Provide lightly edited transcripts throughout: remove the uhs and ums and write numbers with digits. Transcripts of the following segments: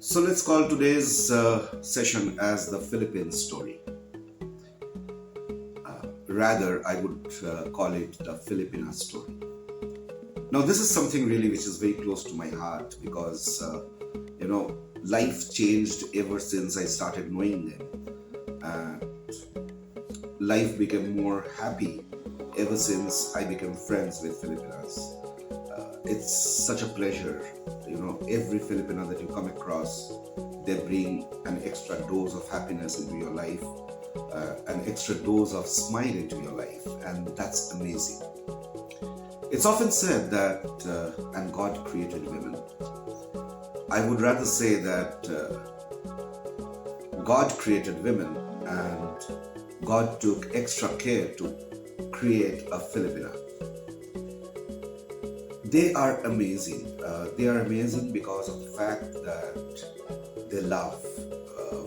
So let's call today's session as the Philippine story. Rather, I would call it the Filipina story. Now, this is something really which is very close to my heart because, life changed ever since I started knowing them. And life became more happy ever since I became friends with Filipinas. It's such a pleasure. Every Filipino that you come across, they bring an extra dose of happiness into your life, an extra dose of smile into your life, and that's amazing. It's often said that, and God created women. I would rather say that God created women and God took extra care to create a Filipina. They are amazing. They are amazing because of the fact that they love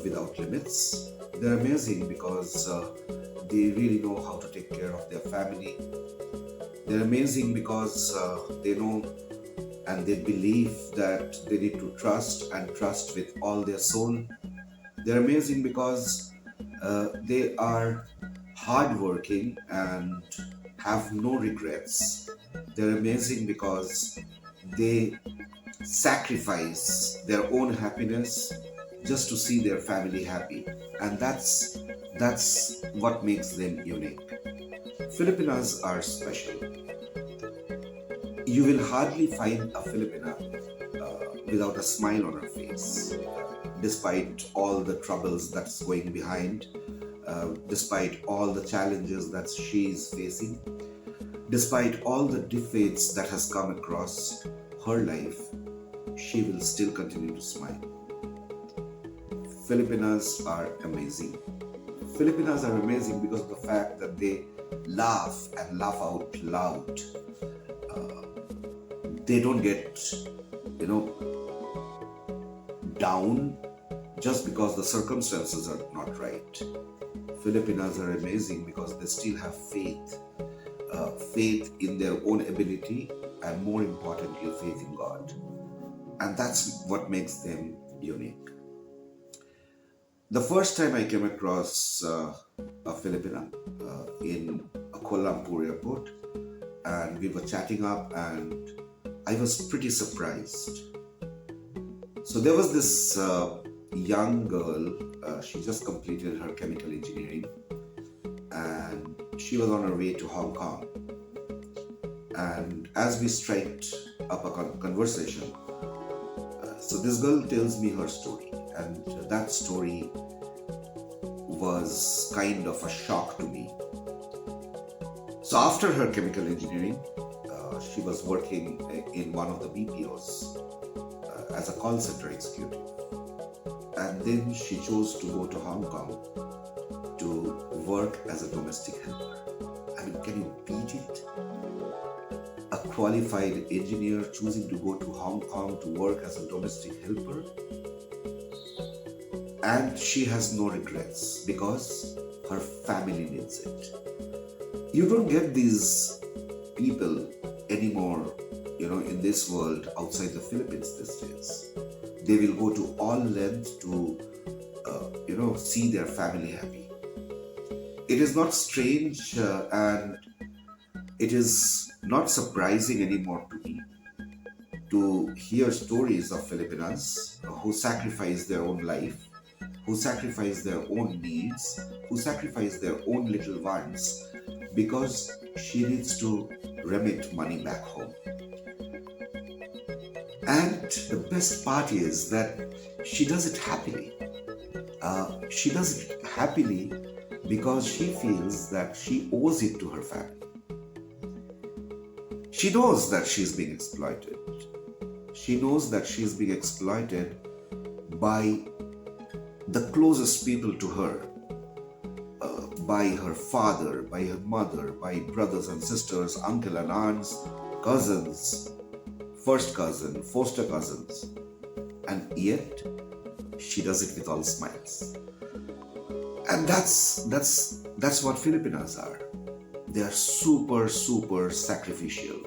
without limits. They're amazing because they really know how to take care of their family. They're amazing because they know and they believe that they need to trust and trust with all their soul. They're amazing because they are hardworking and have no regrets. They're amazing because they sacrifice their own happiness just to see their family happy, and that's what makes them unique. Filipinas are special. You will hardly find a Filipina without a smile on her face, despite all the troubles that's going behind, despite all the challenges that she is facing, despite all the defeats that has come across her life, she will still continue to smile. Filipinas are amazing. Filipinas are amazing because of the fact that they laugh and laugh out loud. They don't get, down just because the circumstances are not right. Filipinas are amazing because they still have faith, faith in their own ability, and more importantly, faith in God. And that's what makes them unique. The first time I came across a Filipina in a Kuala Lumpur airport, and we were chatting up, and I was pretty surprised. So there was this young girl, she just completed her chemical engineering, and she was on her way to Hong Kong. And as we striked up a conversation, so this girl tells me her story, and that story was kind of a shock to me. So after her chemical engineering, she was working in one of the BPOs as a call center executive. And then she chose to go to Hong Kong to work as a domestic helper. I mean, can you beat it? A qualified engineer choosing to go to Hong Kong to work as a domestic helper. And she has no regrets because her family needs it. You don't get these people anymore, in this world outside the Philippines these days. They will go to all lengths to, see their family happy. It is not strange and it is not surprising anymore to me to hear stories of Filipinas who sacrifice their own life, who sacrifice their own needs, who sacrifice their own little wants because she needs to remit money back home. And the best part is that she does it happily. She does it happily because she feels that she owes it to her family. She knows that she's being exploited. She knows that she's being exploited by the closest people to her, by her father, by her mother, by brothers and sisters, uncle and aunts, cousins, first cousin, foster cousins. And yet, she does it with all smiles. And that's what Filipinas are. They are super, super sacrificial.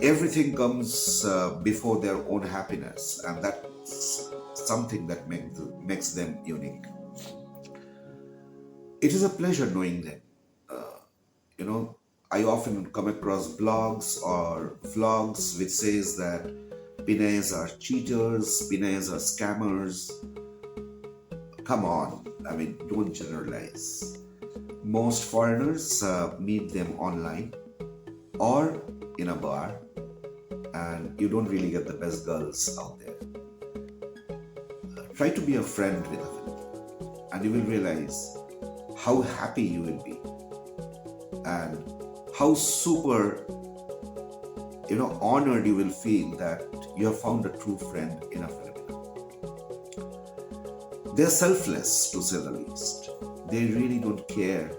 Everything comes before their own happiness, and that's something that makes them unique. It is a pleasure knowing them. You know, I often come across blogs or vlogs which says that Pinays are cheaters, Pinays are scammers. Come on, I mean, don't generalize. Most foreigners meet them online or in a bar, and you don't really get the best girls out there. Try to be a friend with a Filipino, and you will realize how happy you will be and how super honored you will feel that you have found a true friend in a Filipino. They're selfless, to say the least. They really don't care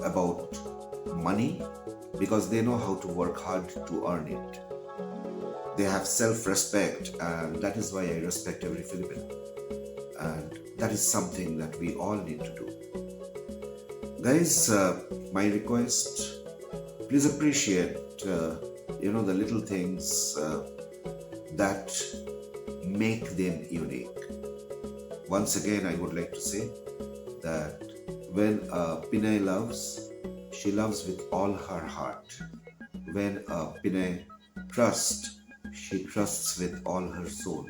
about money, because they know how to work hard to earn it. They have self-respect, and that is why I respect every Filipino, and that is something that we all need to do. Guys, my request, please appreciate the little things that make them unique. Once again, I would like to say that when Pinay loves, she loves with all her heart. When Pinay trusts, she trusts with all her soul.